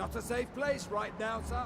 Not a safe place right now, sir.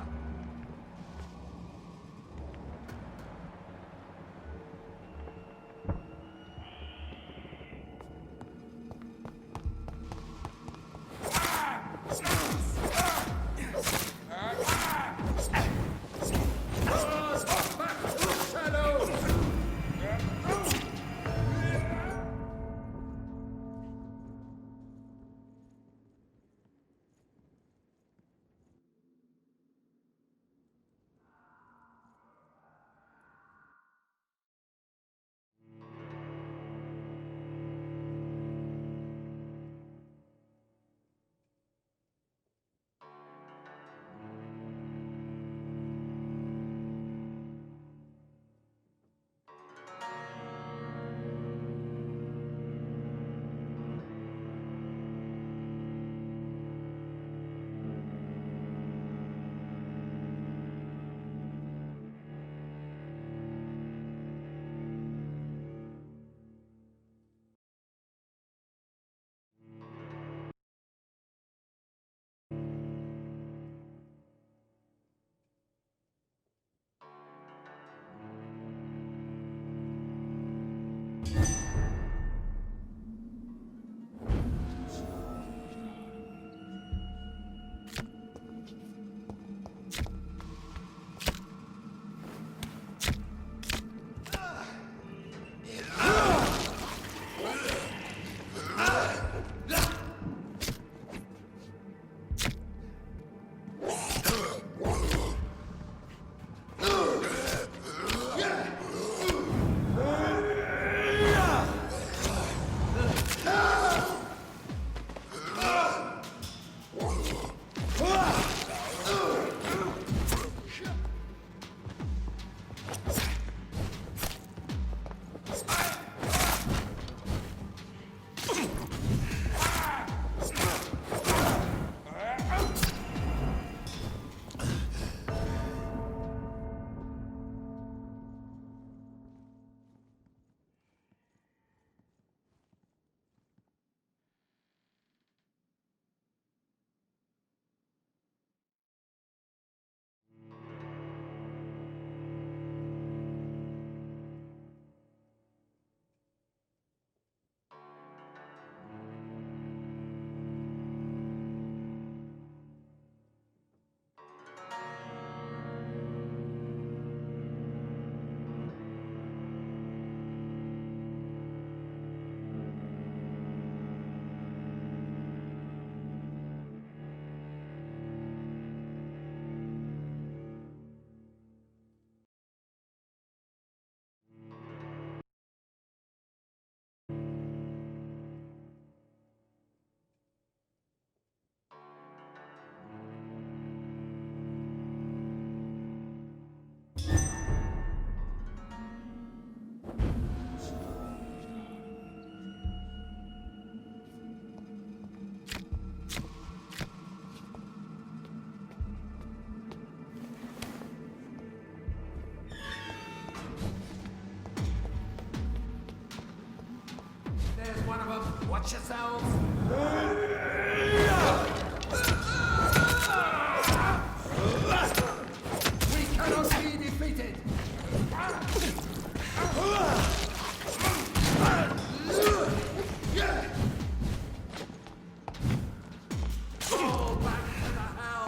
Watch yourselves! We cannot be defeated! Fall back to the hell!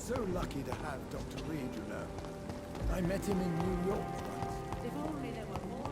so lucky to have Dr. Reed, you know. I met him in New York once. If only there were more.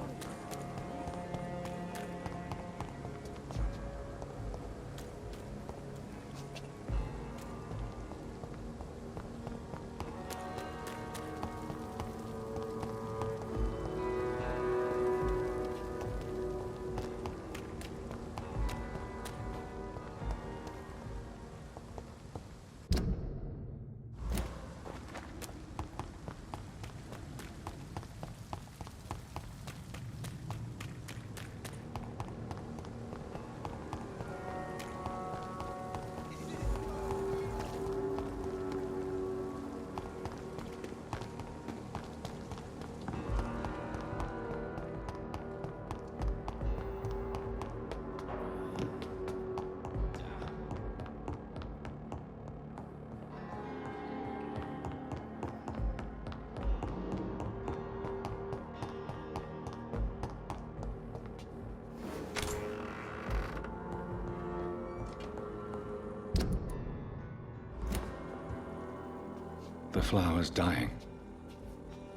The flower's dying.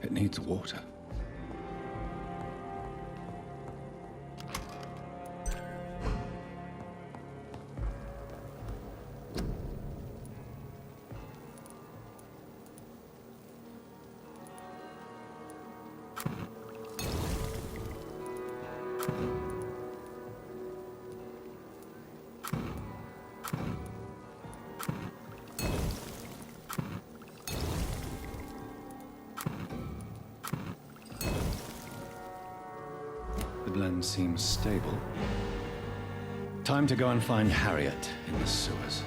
It needs water. The blend seems stable. Time to go and find Harriet in the sewers.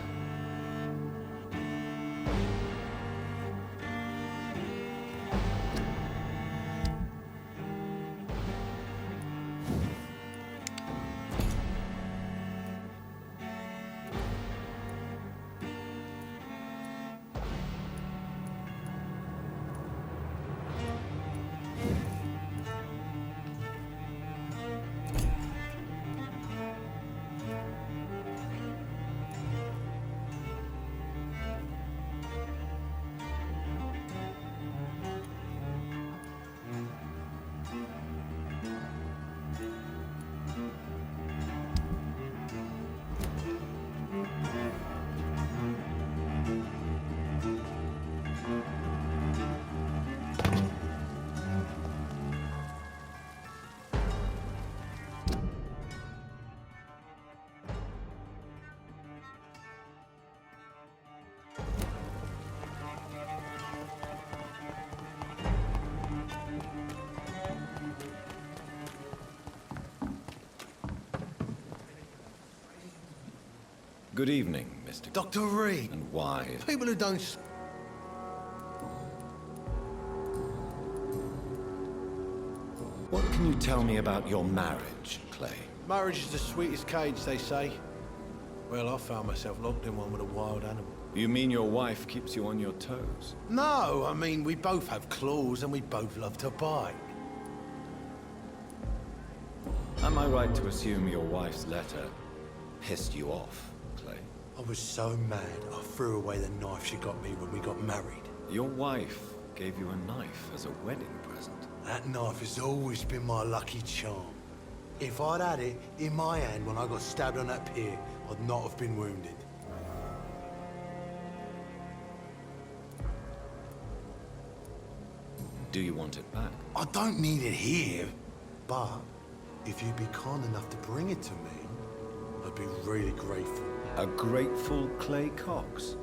Good evening, Mr. Dr. Reed. And why? People who don't... What can you tell me about your marriage, Clay? Marriage is the sweetest cage, they say. Well, I found myself locked in one with a wild animal. You mean your wife keeps you on your toes? No, I mean, we both have claws and we both love to bite. Am I right to assume your wife's letter pissed you off, Clay? I was so mad, I threw away the knife she got me when we got married. Your wife gave you a knife as a wedding present. That knife has always been my lucky charm. If I'd had it in my hand when I got stabbed on that pier, I'd not have been wounded. Do you want it back? I don't need it here, but if you'd be kind enough to bring it to me, I'd be really grateful. A grateful Clay Cox?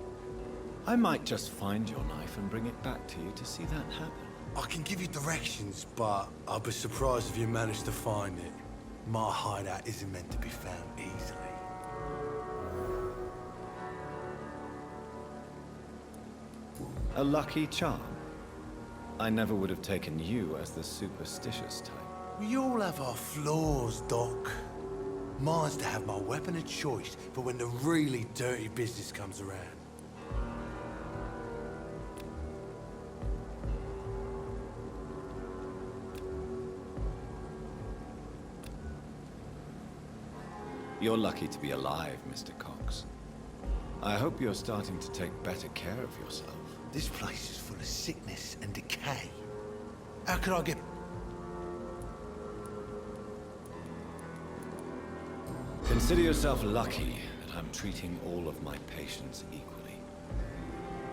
I might just find your knife and bring it back to you to see that happen. I can give you directions, but I'd be surprised if you managed to find it. My hideout isn't meant to be found easily. A lucky charm? I never would have taken you as the superstitious type. We all have our flaws, Doc. Mine's to have my weapon of choice for when the really dirty business comes around. You're lucky to be alive, Mr. Cox. I hope you're starting to take better care of yourself. This place is full of sickness and decay. How could I get... Consider yourself lucky that I'm treating all of my patients equally.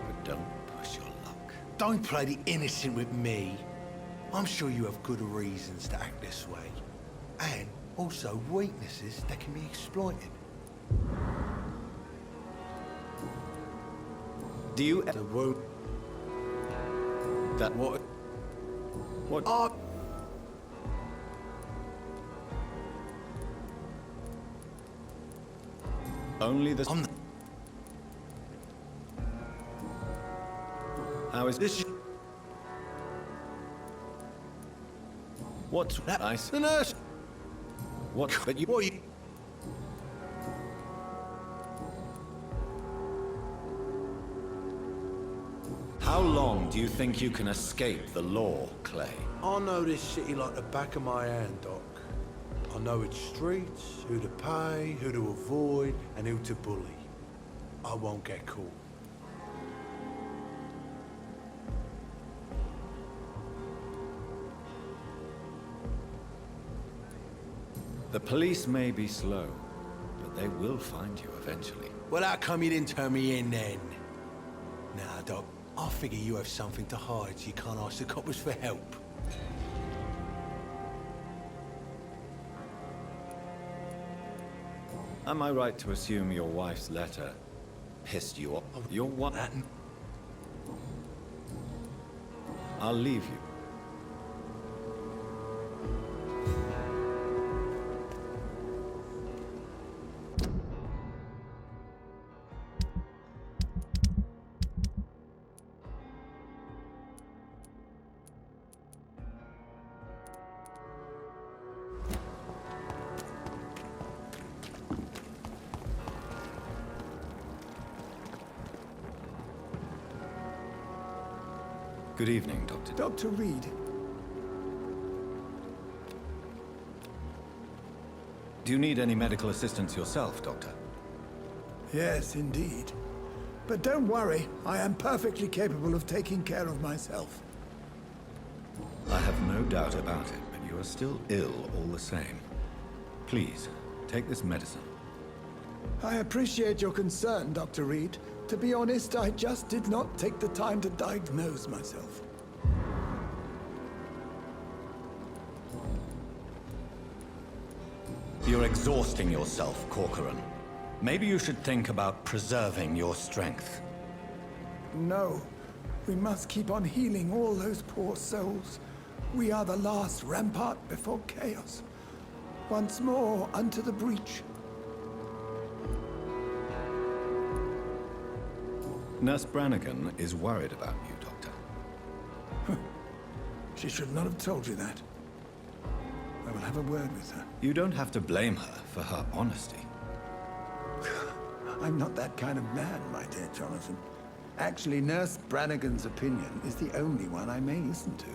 But don't push your luck. Don't play the innocent with me. I'm sure you have good reasons to act this way. And also weaknesses that can be exploited. Do you... The wound... That what? What? Oh, Only the... I'm... How is This is... What's... That... I... s- The nurse... What? But you... What are you... How long do you think you can escape the law, Clay? I know this city like the back of my hand, Doc. I know its streets, who to pay, who to avoid, and who to bully. I won't get caught. The police may be slow, but they will find you eventually. Well, how come you didn't turn me in then? Nah, Doc. I figure you have something to hide so you can't ask the coppers for help. Am I right to assume your wife's letter pissed you off? Your what? That... I'll leave you. Good evening, Doctor. Dr. Reed, Do you need any medical assistance yourself, Doctor? yes, indeed. But don't worry, I am perfectly capable of taking care of myself. I have no doubt about it, but you are still ill all the same. Please, take this medicine. I appreciate your concern, Dr. Reed. To be honest, I just did not take the time to diagnose myself. You're exhausting yourself, Corcoran. Maybe you should think about preserving your strength. No, we must keep on healing all those poor souls. We are the last rampart before chaos. Once more unto the breach. Nurse Brannigan is worried about you, Doctor. She should not have told you that. I will have a word with her. You don't have to blame her for her honesty. I'm not that kind of man, my dear Jonathan. Actually, Nurse Brannigan's opinion is the only one I may listen to.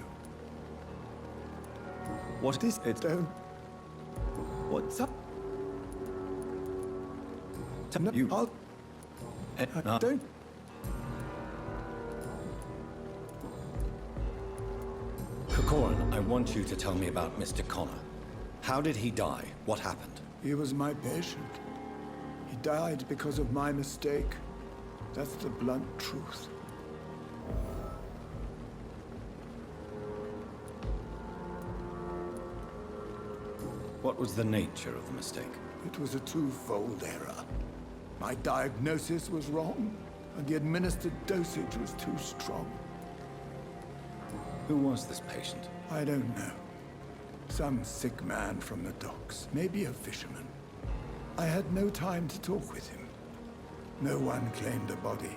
What is it? Don't... What's up? No, You... I'll... Don't... Corcoran, I want you to tell me about Mr. Connor. How did he die? What happened? He was my patient. He died because of my mistake. That's the blunt truth. What was the nature of the mistake? It was a twofold error. My diagnosis was wrong, and the administered dosage was too strong. Who was this patient? I don't know. Some sick man from the docks, maybe a fisherman. I had no time to talk with him. No one claimed a body.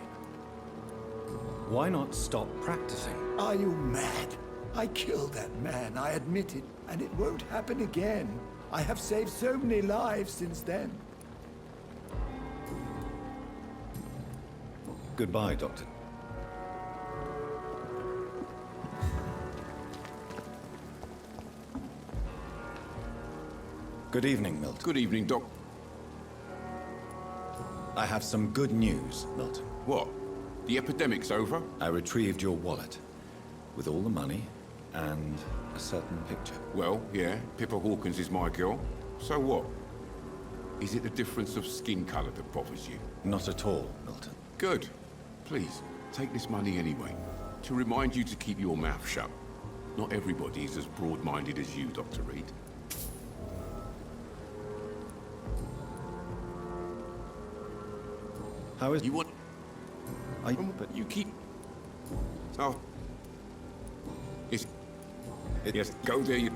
Why not stop practicing? Are you mad? I killed that man, I admit it, and it won't happen again. I have saved so many lives since then. Goodbye, Doctor. Good evening, Milton. Good evening, Doc. I have some good news, Milton. What? The epidemic's over? I retrieved your wallet with all the money and a certain picture. Well, yeah, Pippa Hawkins is my girl. So what? Is it the difference of skin color that bothers you? Not at all, Milton. Good. Please, take this money anyway. To remind you to keep your mouth shut. Not everybody is as broad-minded as you, Dr. Reed. How is You want... But You keep... Oh. Yes, go there, you...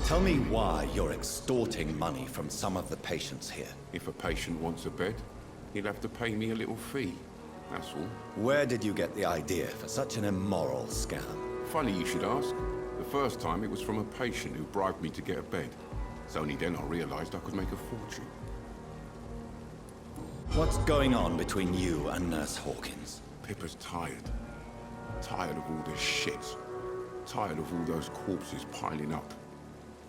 tell me why you're extorting money from some of the patients here. If a patient wants a bed, he'll have to pay me a little fee. That's all. Where did you get the idea for such an immoral scam? Funny you should ask. The first time it was from a patient who bribed me to get a bed. It's only then I realized I could make a fortune. What's going on between you and Nurse Hawkins? Pippa's tired. Tired of all this shit. Tired of all those corpses piling up.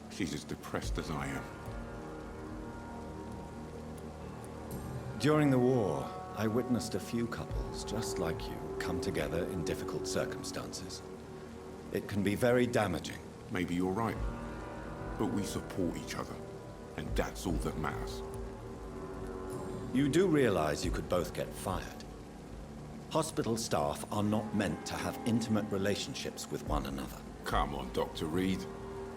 She's as depressed as I am. During the war, I witnessed a few couples just like you come together in difficult circumstances. It can be very damaging. Maybe you're right. But we support each other. And that's all that matters. You do realize you could both get fired. Hospital staff are not meant to have intimate relationships with one another. Come on, Dr. Reed.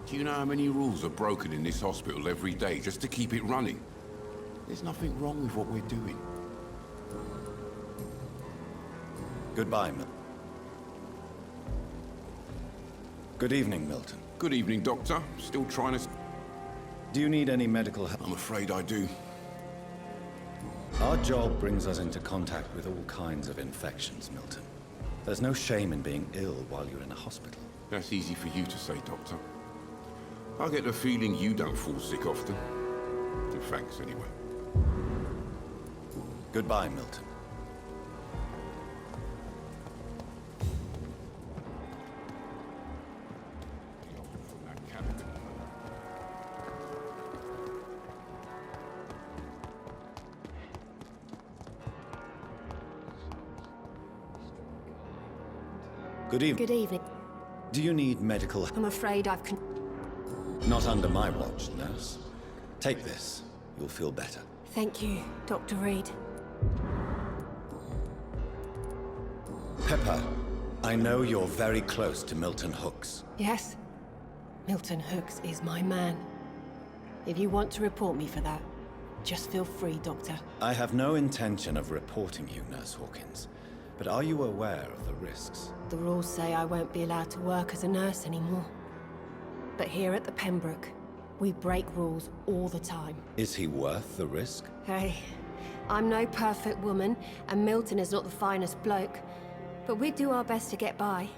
Do you know how many rules are broken in this hospital every day just to keep it running? There's nothing wrong with what we're doing. Goodbye, Milton. Good evening, Milton. Good evening, Doctor. Still trying to... Do you need any medical help? I'm afraid I do. Our job brings us into contact with all kinds of infections, Milton. There's no shame in being ill while you're in a hospital. That's easy for you to say, Doctor. I get the feeling you don't fall sick often. And thanks, anyway. Goodbye, Milton. Good evening. Good evening. Do you need medical help? I'm afraid Not under my watch, nurse. Take this. You'll feel better. Thank you, Dr. Reed. Pepper, I know you're very close to Milton Hooks. Yes? Milton Hooks is my man. If you want to report me for that, just feel free, Doctor. I have no intention of reporting you, Nurse Hawkins. But are you aware of the risks? The rules say I won't be allowed to work as a nurse anymore. But here at the Pembroke, we break rules all the time. Is he worth the risk? Hey, I'm no perfect woman, and Milton is not the finest bloke. But we do our best to get by.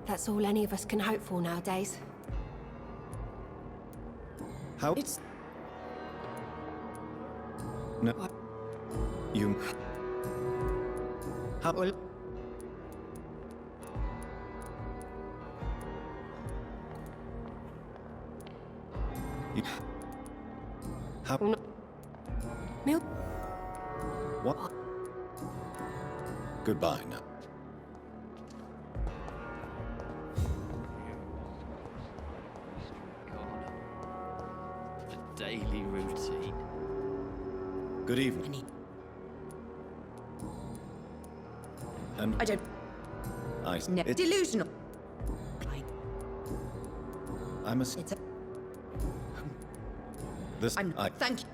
That's all any of us can hope for nowadays. How? It's... No. You... How? You... How? Mil... What? Goodbye now. The daily routine. Good evening. And I don't... I... No. It, Delusional. I'm a... It's a... This... Thank you.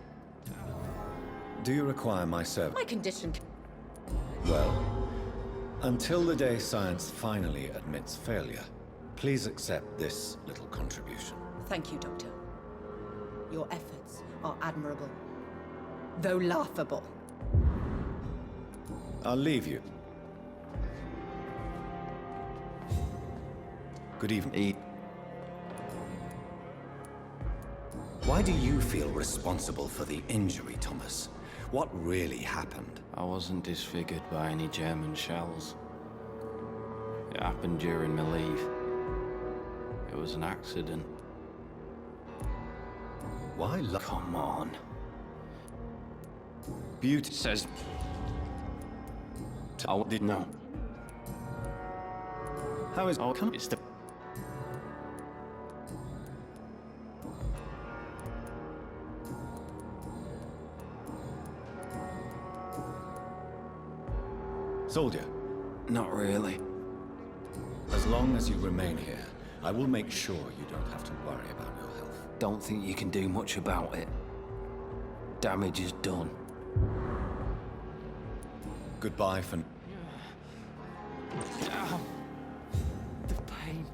Do you require my service? My condition... Well, until the day science finally admits failure, please accept this little contribution. Thank you, Doctor. Your efforts are admirable, though laughable. I'll leave you. Good evening. Why do you feel responsible for the injury, Thomas? What really happened? I wasn't disfigured by any German shells. It happened during my leave. It was an accident. Why Come on. Beauty Says... I didn't know. How is... Oh, come on. It's the... Soldier, Not really. as long as you remain here, I will make sure you don't have to worry about your health. Don't think you can do much about it. Damage is done. Goodbye for... The pain.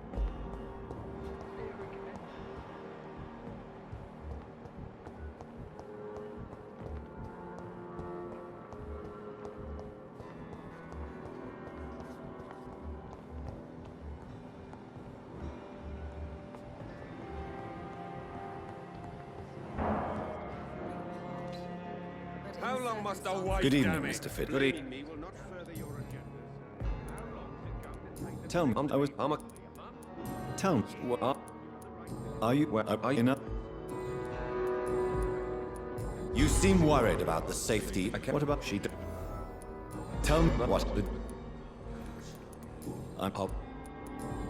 How long must I wait? Good evening, damn it? Mr. Fiddler. Good evening. Me will not further your agendas. How long is it going to take? Tell me, Tell me, What? are you... Are you... You seem worried about the safety... What about... She... Tell me what... I'm...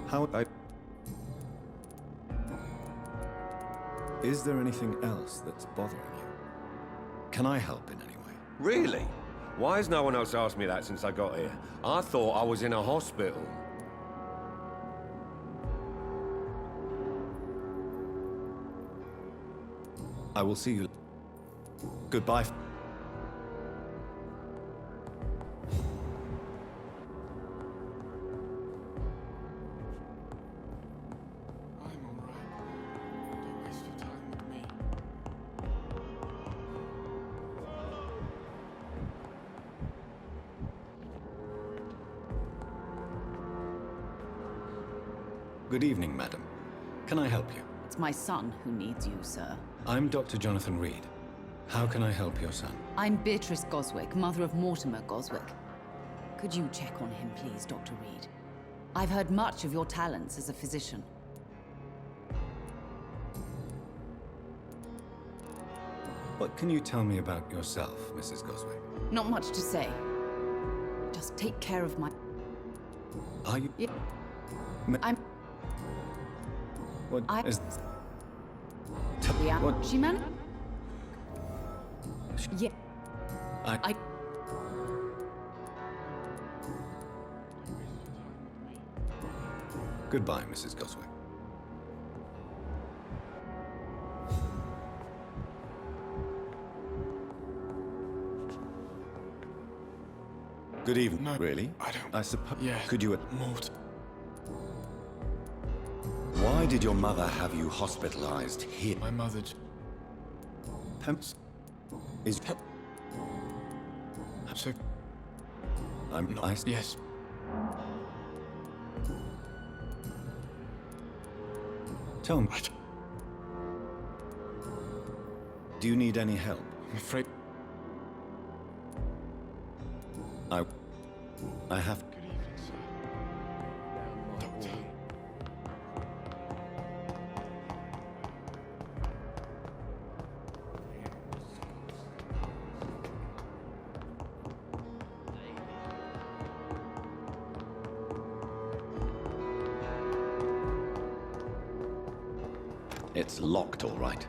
How... Is there anything else that's bothering you? Can I help in any way? Really? Why has no one else asked me that since I got here? I thought I was in a hospital. I will see you... Goodbye. I'm all right. Don't waste your time with me. Good evening, madam. Can I help you? It's my son who needs you, sir. I'm Dr. Jonathan Reed. How can I help your son? I'm Beatrice Goswick, mother of Mortimer Goswick. Could you check on him, please, Dr. Reed? I've heard much of your talents as a physician. What can you tell me about yourself, Mrs. Goswick? Not much to say. Just take care of my... Are you... Yeah. Ma- I'm... What I- is... Yeah. What? She man... Yeah. I... Goodbye, Mrs. Goswick. Good evening. No, Really? I don't- I suppose... Yeah. Could you... Mort. Why did your mother have you hospitalized here? My mother... Pimps? Is... So... I'm nice. Yes. Tell me. Do you need any help? I'm afraid... I have... Good evening, sir. Doctor. It's locked, all right.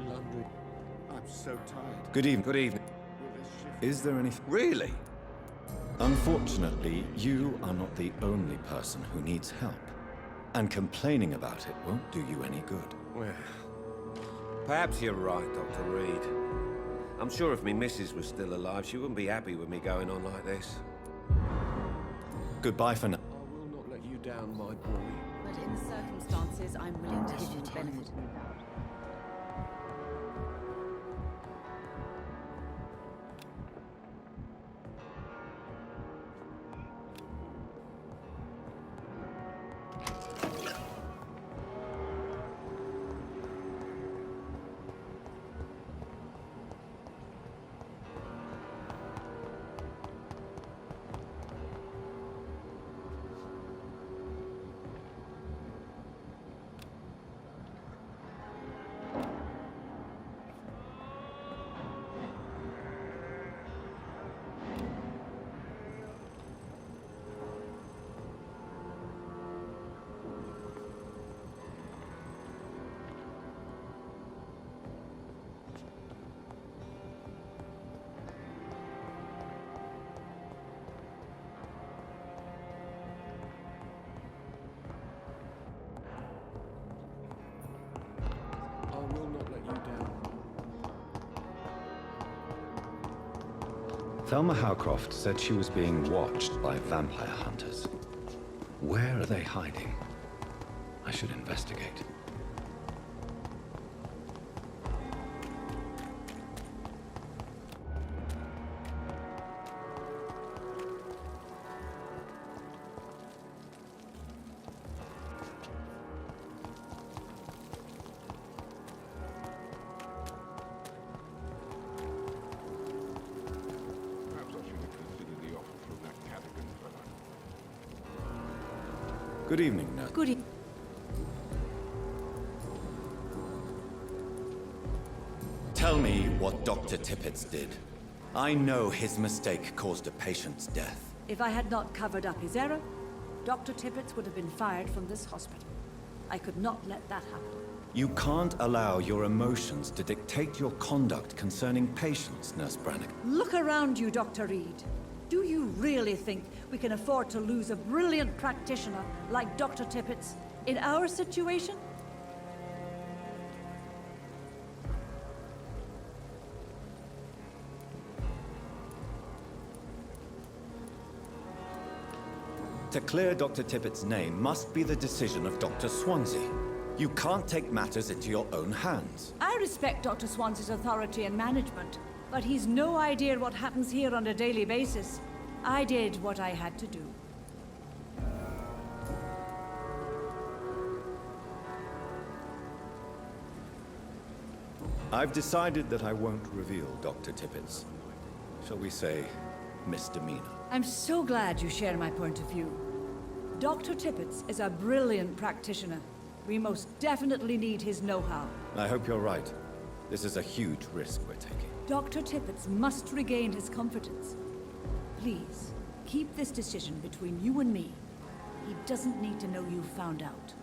London. I'm so tired. Good evening. Good evening. Will this shift Is there anything... Really? Unfortunately, you are not the only person who needs help. And complaining about it won't do you any good. Well, perhaps you're right, Dr. Reed. I'm sure if me missus was still alive, she wouldn't be happy with me going on like this. Goodbye for now. I will not let you down, my boy. But in the circumstances, I'm willing to give you the benefit of the doubt. I will not let you down. Thelma Howcroft said she was being watched by vampire hunters. Where are they hiding? I should investigate. Perhaps I should have considered the offer from that Cadogan fellow. Good evening, nurse. Good evening. Tell me what Dr. Tippett did. I know his mistake caused a patient's death. If I had not covered up his error, Dr. Tippett would have been fired from this hospital. I could not let that happen. You can't allow your emotions to dictate your conduct concerning patients, Nurse Brannigan. Look around you, Dr. Reed. Do you really think we can afford to lose a brilliant practitioner like Dr. Tippett's in our situation? To clear Dr. Tippett's name must be the decision of Dr. Swansea. You can't take matters into your own hands. I respect Dr. Swansea's authority and management, but he's no idea what happens here on a daily basis. I did what I had to do. I've decided that I won't reveal Dr. Tippett's, shall we say, misdemeanor. I'm so glad you share my point of view. Dr. Tippett's is a brilliant practitioner. We most definitely need his know-how. I hope you're right. This is a huge risk we're taking. Dr. Tippett's must regain his confidence. Please, keep this decision between you and me. He doesn't need to know you found out.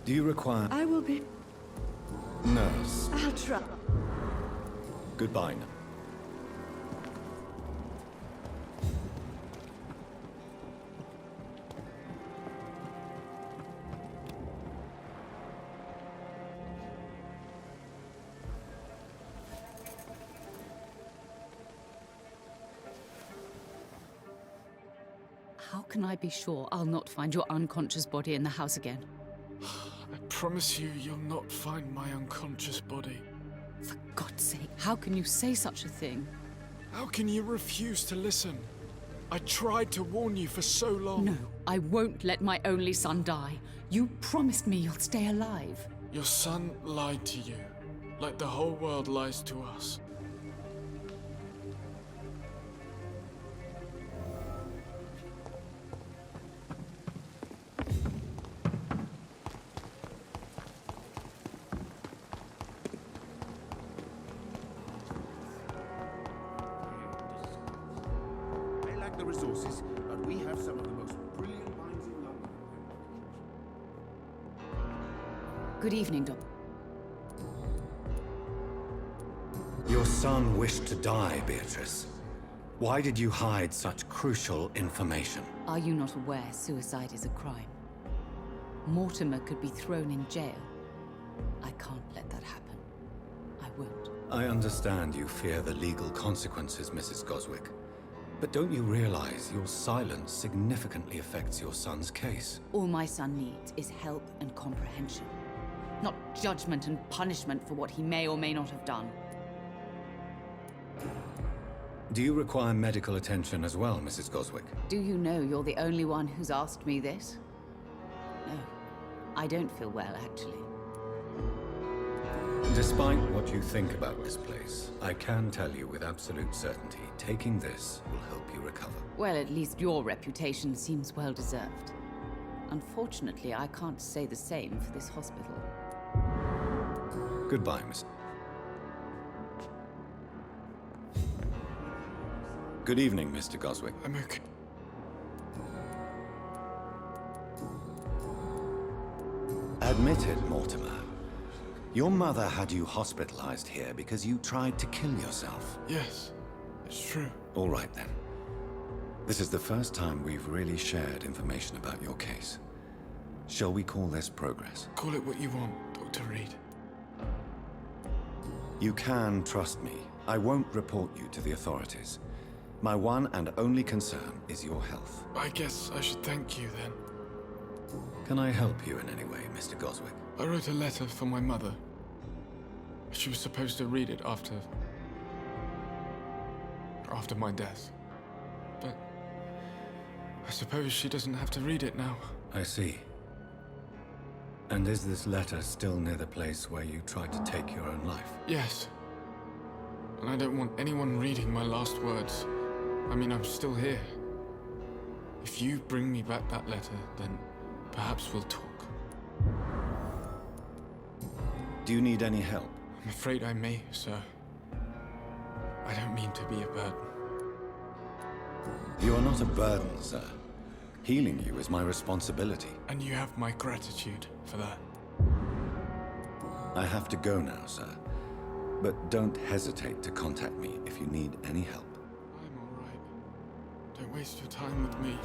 Do you require... I will be... Nurse. I'll try. Goodbye now. How can I be sure I'll not find your unconscious body in the house again? I promise you, you'll not find my unconscious body. For God's sake, how can you say such a thing? How can you refuse to listen? I tried to warn you for so long. No, I won't let my only son die. You promised me you'll stay alive. Your son lied to you, like the whole world lies to us. The resources, but we have some of the most brilliant minds in London. Good evening, Doc. Your son wished to die, Beatrice. Why did you hide such crucial information? Are you not aware suicide is a crime? Mortimer could be thrown in jail. I can't let that happen. I won't. I understand you fear the legal consequences, Mrs. Goswick. But don't you realize your silence significantly affects your son's case? All my son needs is help and comprehension. Not judgment and punishment for what he may or may not have done. Do you require medical attention as well, Mrs. Goswick? Do you know you're the only one who's asked me this? No, I don't feel well, actually. Despite what you think about this place, I can tell you with absolute certainty, taking this will help you recover. Well, at least your reputation seems well deserved. Unfortunately, I can't say the same for this hospital. Goodbye, Miss. Good evening, Mr. Goswick. I'm okay. Admit it, Mortimer. Your mother had you hospitalized here because you tried to kill yourself. Yes, it's true. All right, then. This is the first time we've really shared information about your case. Shall we call this progress? Call it what you want, Dr. Reed. You can trust me. I won't report you to the authorities. My one and only concern is your health. I guess I should thank you, then. Can I help you in any way, Mr. Goswick? I wrote a letter for my mother. She was supposed to read it after my death. But I suppose she doesn't have to read it now. I see. And is this letter still near the place where you tried to take your own life? Yes. And I don't want anyone reading my last words. I mean, I'm still here. If you bring me back that letter, then perhaps we'll talk. Do you need any help? I'm afraid I may, sir. I don't mean to be a burden. You are not a burden, sir. Healing you is my responsibility. And you have my gratitude for that. I have to go now, sir. But don't hesitate to contact me if you need any help. I'm all right. Don't waste your time with me.